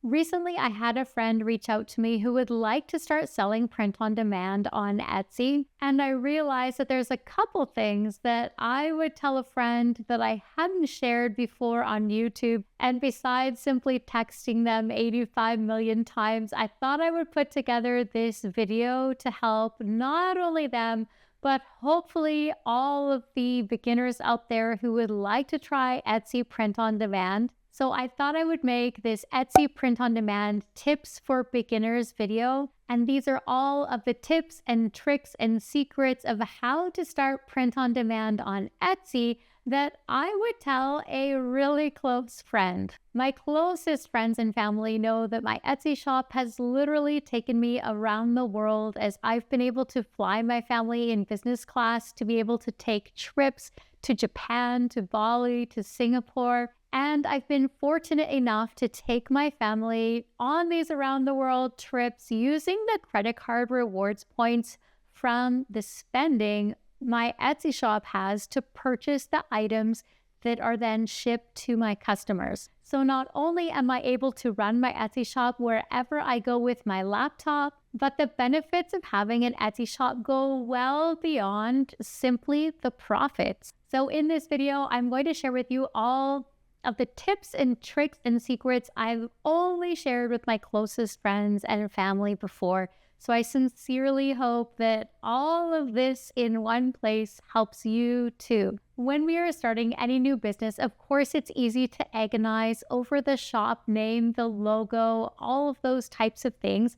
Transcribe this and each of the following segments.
Recently, I had a friend reach out to me who would like to start selling print on demand on Etsy. And I realized that there's a couple things that I would tell a friend that I hadn't shared before on YouTube. And besides simply texting them 85 million times, I thought I would put together this video to help not only them, but hopefully all of the beginners out there who would like to try Etsy print on demand. So I thought I would make this Etsy print on demand tips for beginners video. And these are all of the tips and tricks and secrets of how to start print on demand on Etsy that I would tell a really close friend. My closest friends and family know that my Etsy shop has literally taken me around the world as I've been able to fly my family in business class to be able to take trips to Japan, to Bali, to Singapore. And I've been fortunate enough to take my family on these around the world trips using the credit card rewards points from the spending my Etsy shop has to purchase the items that are then shipped to my customers. So not only am I able to run my Etsy shop wherever I go with my laptop, but the benefits of having an Etsy shop go well beyond simply the profits. So in this video, I'm going to share with you all of the tips and tricks and secrets I've only shared with my closest friends and family before. So I sincerely hope that all of this in one place helps you too. When we are starting any new business, of course, it's easy to agonize over the shop name, the logo, all of those types of things,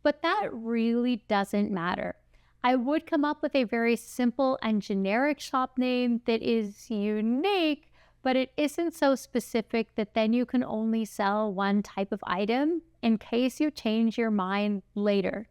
but that really doesn't matter. I would come up with a very simple and generic shop name that is unique, but it isn't so specific that then you can only sell one type of item in case you change your mind later.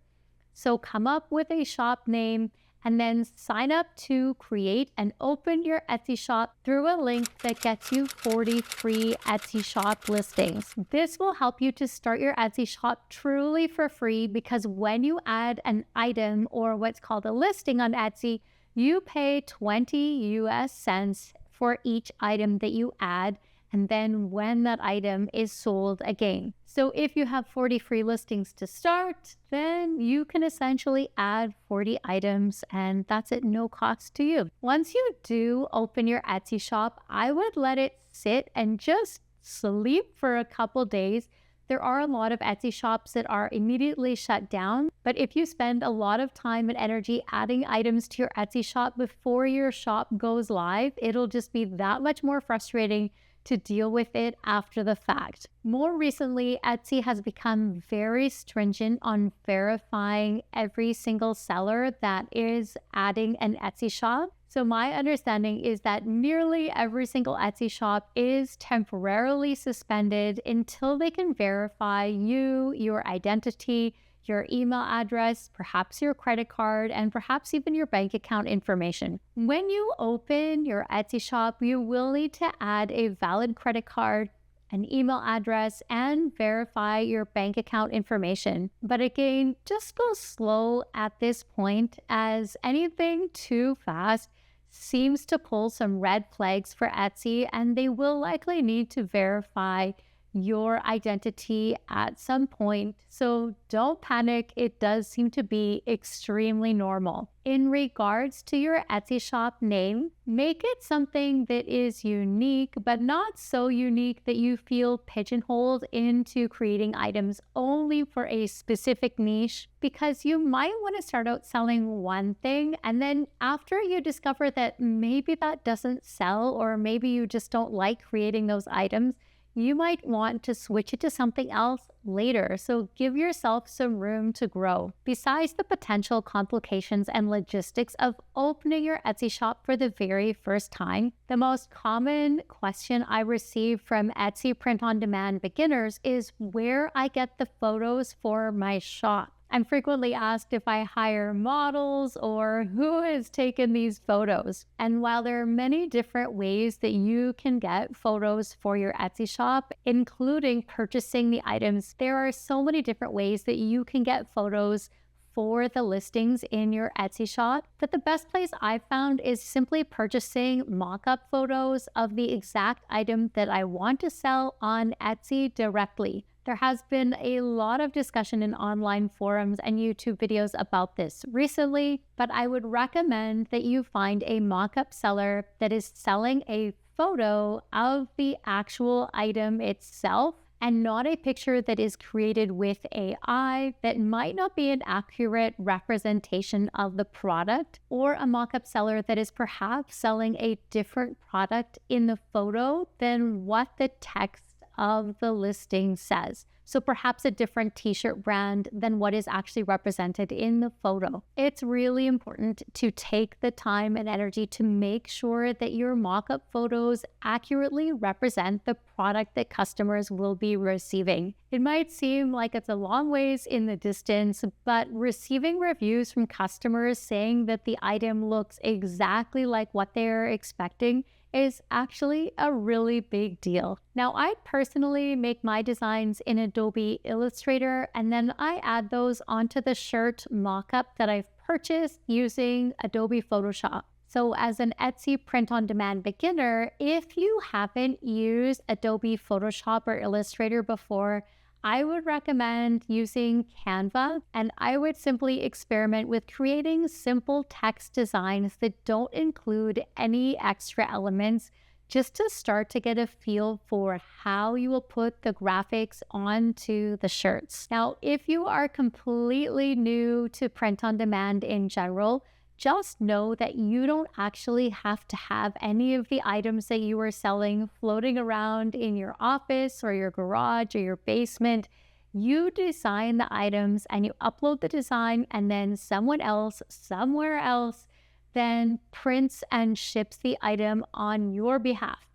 So come up with a shop name and then sign up to create and open your Etsy shop through a link that gets you 40 free Etsy shop listings. This will help you to start your Etsy shop truly for free because when you add an item or what's called a listing on Etsy, you pay 20 US cents for each item that you add, and then when that item is sold again. So if you have 40 free listings to start, then you can essentially add 40 items and that's at no cost to you. Once you do open your Etsy shop, I would let it sit and just sleep for a couple days. There are a lot of Etsy shops that are immediately shut down, but if you spend a lot of time and energy adding items to your Etsy shop before your shop goes live, it'll just be that much more frustrating to deal with it after the fact. More recently, Etsy has become very stringent on verifying every single seller that is adding an Etsy shop. So my understanding is that nearly every single Etsy shop is temporarily suspended until they can verify you, your identity, your email address, perhaps your credit card, and perhaps even your bank account information. When you open your Etsy shop, you will need to add a valid credit card, an email address, and verify your bank account information. But again, just go slow at this point as anything too fast seems to pull some red flags for Etsy, and they will likely need to verify your identity at some point. So don't panic. It does seem to be extremely normal. In regards to your Etsy shop name, make it something that is unique, but not so unique that you feel pigeonholed into creating items only for a specific niche, because you might want to start out selling one thing, and then after you discover that maybe that doesn't sell, or maybe you just don't like creating those items, you might want to switch it to something else later, so give yourself some room to grow. Besides the potential complications and logistics of opening your Etsy shop for the very first time, the most common question I receive from Etsy print-on-demand beginners is where I get the photos for my shop. I'm frequently asked if I hire models or who has taken these photos. And while there are many different ways that you can get photos for your Etsy shop, including purchasing the items, there are so many different ways that you can get photos for the listings in your Etsy shop, that the best place I've found is simply purchasing mock-up photos of the exact item that I want to sell on Etsy directly. There has been a lot of discussion in online forums and YouTube videos about this recently, but I would recommend that you find a mock-up seller that is selling a photo of the actual item itself and not a picture that is created with AI that might not be an accurate representation of the product, or a mock-up seller that is perhaps selling a different product in the photo than what the text of the listing says. So perhaps a different t-shirt brand than what is actually represented in the photo. It's really important to take the time and energy to make sure that your mock-up photos accurately represent the product that customers will be receiving. It might seem like it's a long ways in the distance, but receiving reviews from customers saying that the item looks exactly like what they're expecting is actually a really big deal. Now, I personally make my designs in Adobe Illustrator, and then I add those onto the shirt mockup that I've purchased using Adobe Photoshop. So as an Etsy print-on-demand beginner, if you haven't used Adobe Photoshop or Illustrator before, I would recommend using Canva, and I would simply experiment with creating simple text designs that don't include any extra elements, just to start to get a feel for how you will put the graphics onto the shirts. Now, if you are completely new to print on demand in general, just know that you don't actually have to have any of the items that you are selling floating around in your office or your garage or your basement. You design the items and you upload the design, and then someone else somewhere else then prints and ships the item on your behalf.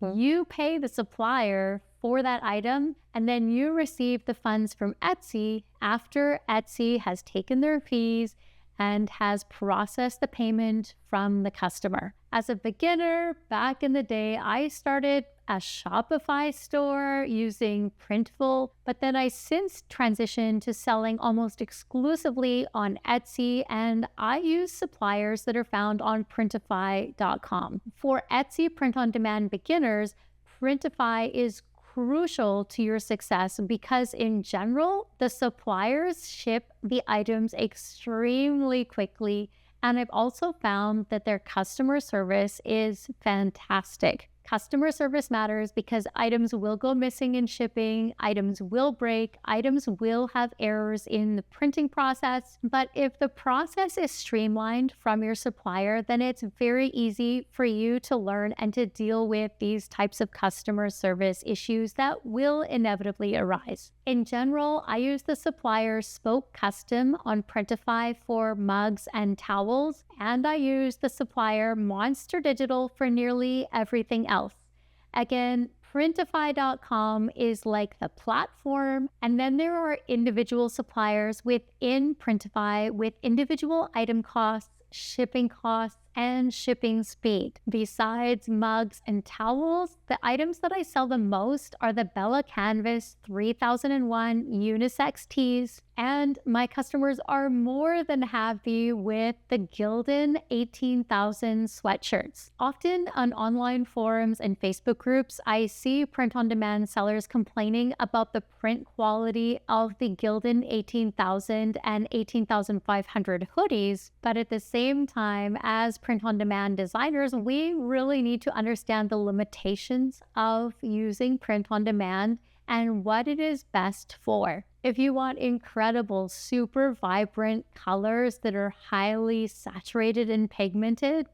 You pay the supplier for that item, and then you receive the funds from Etsy after Etsy has taken their fees and has processed the payment from the customer. As a beginner, back in the day, I started a Shopify store using Printful, but then I since transitioned to selling almost exclusively on Etsy, and I use suppliers that are found on Printify.com. For Etsy print-on-demand beginners, Printify is crucial to your success because in general, the suppliers ship the items extremely quickly, and I've also found that their customer service is fantastic. Customer service matters because items will go missing in shipping, items will break, items will have errors in the printing process. But if the process is streamlined from your supplier, then it's very easy for you to learn and to deal with these types of customer service issues that will inevitably arise. In general, I use the supplier Spoke Custom on Printify for mugs and towels, and I use the supplier Monster Digital for nearly everything else. Again, Printify.com is like the platform, and then there are individual suppliers within Printify with individual item costs, shipping costs, and shipping speed. Besides mugs and towels, the items that I sell the most are the Bella Canvas 3001 unisex tees, and my customers are more than happy with the Gildan 18,000 sweatshirts. Often on online forums and Facebook groups, I see print-on-demand sellers complaining about the print quality of the Gildan 18,000 and 18,500 hoodies, but at the same time, as print-on-demand designers, we really need to understand the limitations of using print-on-demand and what it is best for. If you want incredible, super vibrant colors that are highly saturated and pigmented,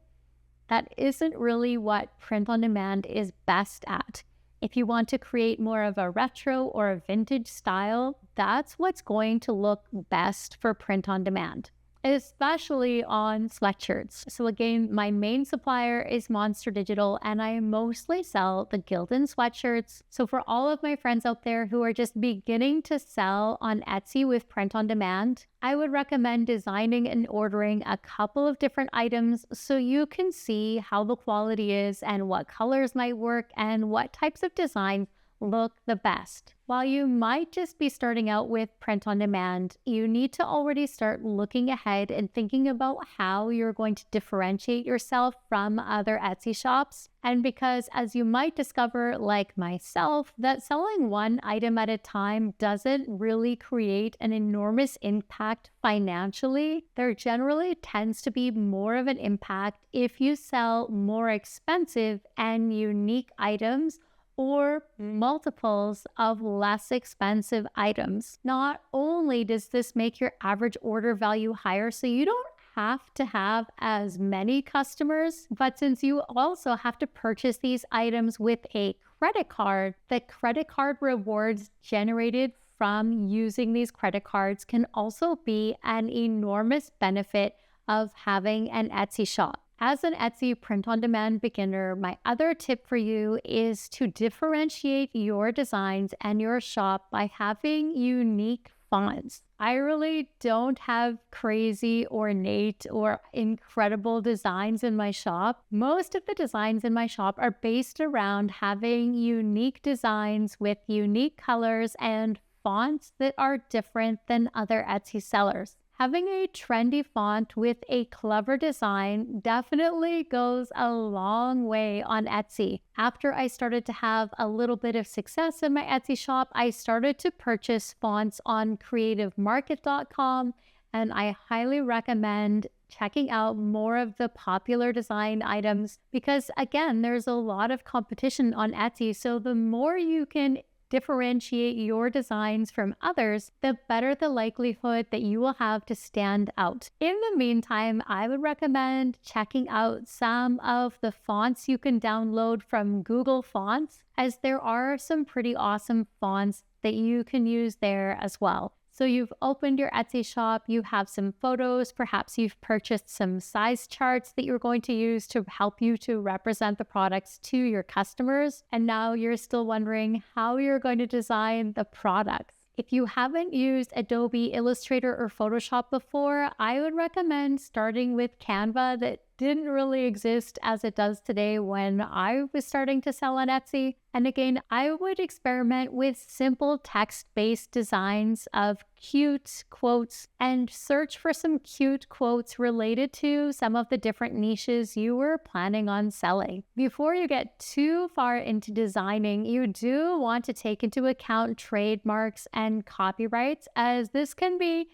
that isn't really what print-on-demand is best at. If you want to create more of a retro or a vintage style, that's what's going to look best for print-on-demand, especially on sweatshirts. So again, my main supplier is Monster Digital, and I mostly sell the Gildan sweatshirts. So for all of my friends out there who are just beginning to sell on Etsy with print on demand, I would recommend designing and ordering a couple of different items so you can see how the quality is and what colors might work and what types of designs look the best. While you might just be starting out with print on demand, you need to already start looking ahead and thinking about how you're going to differentiate yourself from other Etsy shops. And because, as you might discover, like myself, that selling one item at a time doesn't really create an enormous impact financially, there generally tends to be more of an impact if you sell more expensive and unique items or multiples of less expensive items. Not only does this make your average order value higher, so you don't have to have as many customers, but since you also have to purchase these items with a credit card, the credit card rewards generated from using these credit cards can also be an enormous benefit of having an Etsy shop. As an Etsy print-on-demand beginner, my other tip for you is to differentiate your designs and your shop by having unique fonts. I really don't have crazy, ornate, or incredible designs in my shop. Most of the designs in my shop are based around having unique designs with unique colors and fonts that are different than other Etsy sellers. Having a trendy font with a clever design definitely goes a long way on Etsy. After I started to have a little bit of success in my Etsy shop, I started to purchase fonts on creativemarket.com, and I highly recommend checking out more of the popular design items because, again, there's a lot of competition on Etsy, so the more you can differentiate your designs from others, the better the likelihood that you will have to stand out. In the meantime, I would recommend checking out some of the fonts you can download from Google Fonts, as there are some pretty awesome fonts that you can use there as well. So you've opened your Etsy shop, you have some photos, perhaps you've purchased some size charts that you're going to use to help you to represent the products to your customers. And now you're still wondering how you're going to design the products. If you haven't used Adobe Illustrator or Photoshop before, I would recommend starting with Canva that didn't really exist as it does today when I was starting to sell on Etsy. And again, I would experiment with simple text-based designs of cute quotes and search for some cute quotes related to some of the different niches you were planning on selling. Before you get too far into designing, you do want to take into account trademarks and copyrights, as this can be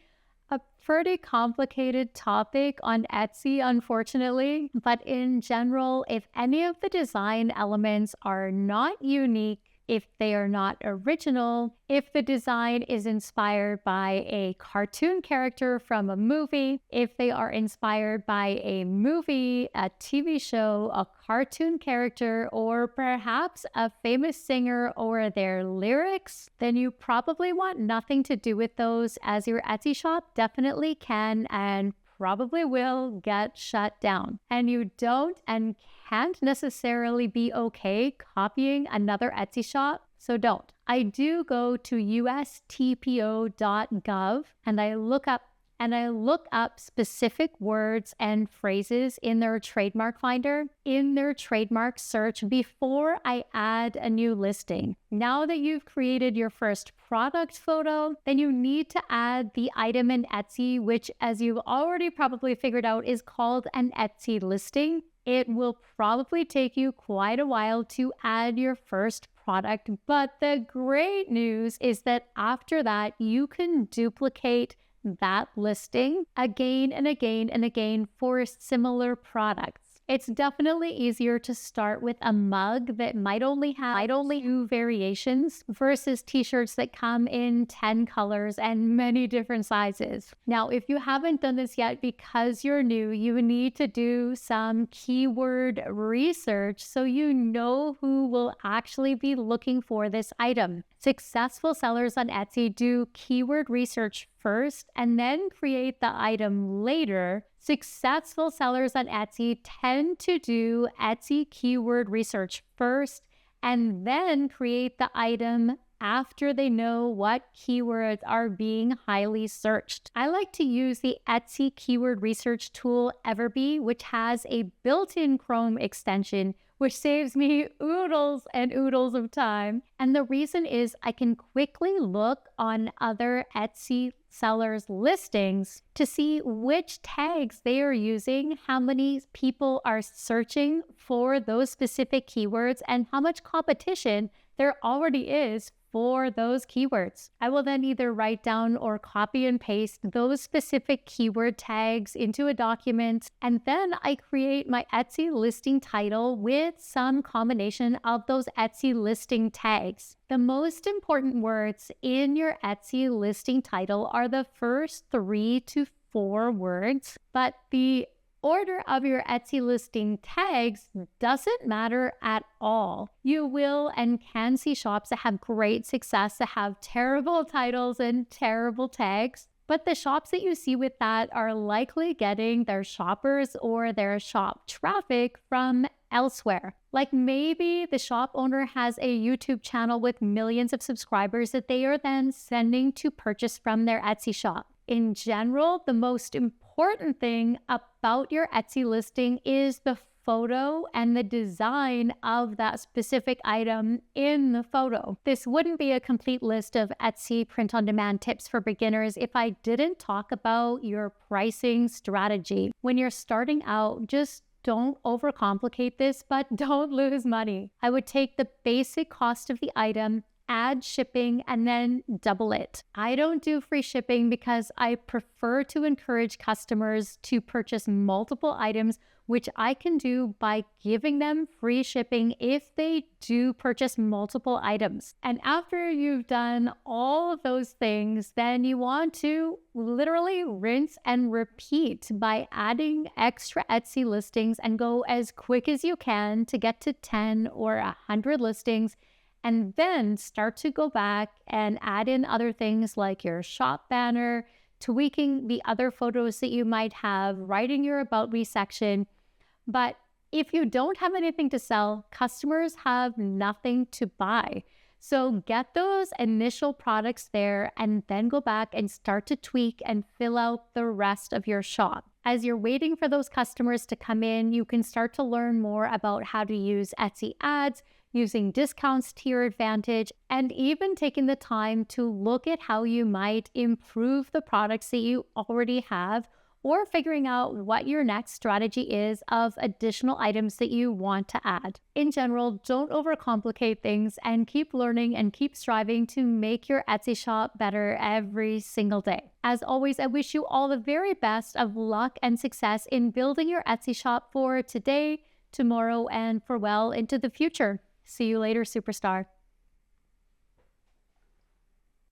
a pretty complicated topic on Etsy, unfortunately. But in general, if any of the design elements are not unique, if they are not original, if the design is inspired by a cartoon character from a movie, if they are inspired by a movie, a TV show, a cartoon character, or perhaps a famous singer or their lyrics, then you probably want nothing to do with those, as your Etsy shop definitely can and probably will get shut down. And you don't and can't necessarily be okay copying another Etsy shop, so don't. I do go to USTPO.gov and I look up specific words and phrases in their trademark finder, in their trademark search, before I add a new listing. Now that you've created your first product photo, then you need to add the item in Etsy, which, as you've already probably figured out, is called an Etsy listing. It will probably take you quite a while to add your first product, but the great news is that after that, you can duplicate that listing again and again and again for similar products. It's definitely easier to start with a mug that might only have two variations versus t-shirts that come in 10 colors and many different sizes. Now, if you haven't done this yet because you're new, you need to do some keyword research so you know who will actually be looking for this item. Successful sellers on Etsy do keyword research first and then create the item later. Successful sellers on Etsy tend to do Etsy keyword research first and then create the item after they know what keywords are being highly searched. I like to use the Etsy keyword research tool EVERBEE, which has a built-in Chrome extension which saves me oodles and oodles of time. And the reason is I can quickly look on other Etsy sellers' listings to see which tags they are using, how many people are searching for those specific keywords, and how much competition there already is for those keywords. I will then either write down or copy and paste those specific keyword tags into a document, and then I create my Etsy listing title with some combination of those Etsy listing tags. The most important words in your Etsy listing title are the first 3 to 4 words, but the order of your Etsy listing tags doesn't matter at all. You will and can see shops that have great success that have terrible titles and terrible tags, but the shops that you see with that are likely getting their shoppers or their shop traffic from elsewhere. Like maybe the shop owner has a YouTube channel with millions of subscribers that they are then sending to purchase from their Etsy shop. In general, the most important thing about your Etsy listing is the photo and the design of that specific item in the photo. This wouldn't be a complete list of Etsy print-on-demand tips for beginners if I didn't talk about your pricing strategy. When you're starting out, just don't overcomplicate this, but don't lose money. I would take the basic cost of the item, add shipping, and then double it. I don't do free shipping because I prefer to encourage customers to purchase multiple items, which I can do by giving them free shipping if they do purchase multiple items. And after you've done all of those things, then you want to literally rinse and repeat by adding extra Etsy listings and go as quick as you can to get to 10 or 100 listings, and then start to go back and add in other things like your shop banner, tweaking the other photos that you might have, writing your About Me section. But if you don't have anything to sell, customers have nothing to buy. So get those initial products there and then go back and start to tweak and fill out the rest of your shop. As you're waiting for those customers to come in, you can start to learn more about how to use Etsy ads, using discounts to your advantage, and even taking the time to look at how you might improve the products that you already have, or figuring out what your next strategy is of additional items that you want to add. In general, don't overcomplicate things and keep learning and keep striving to make your Etsy shop better every single day. As always, I wish you all the very best of luck and success in building your Etsy shop for today, tomorrow, and for well into the future. See you later, superstar.